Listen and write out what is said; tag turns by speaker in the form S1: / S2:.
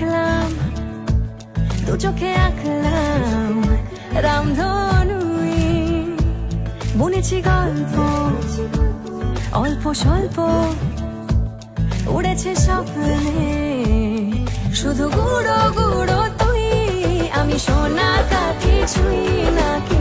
S1: দেখলাম, দু চোখে আঁকলাম রামধনুই, বুনেছি গল্প অল্প স্বল্প, উড়েছে স্বপ্নে শুধু গুঁড়ো গুঁড়ো তুই। আমি সোনা কাঠি ছুঁই নাকি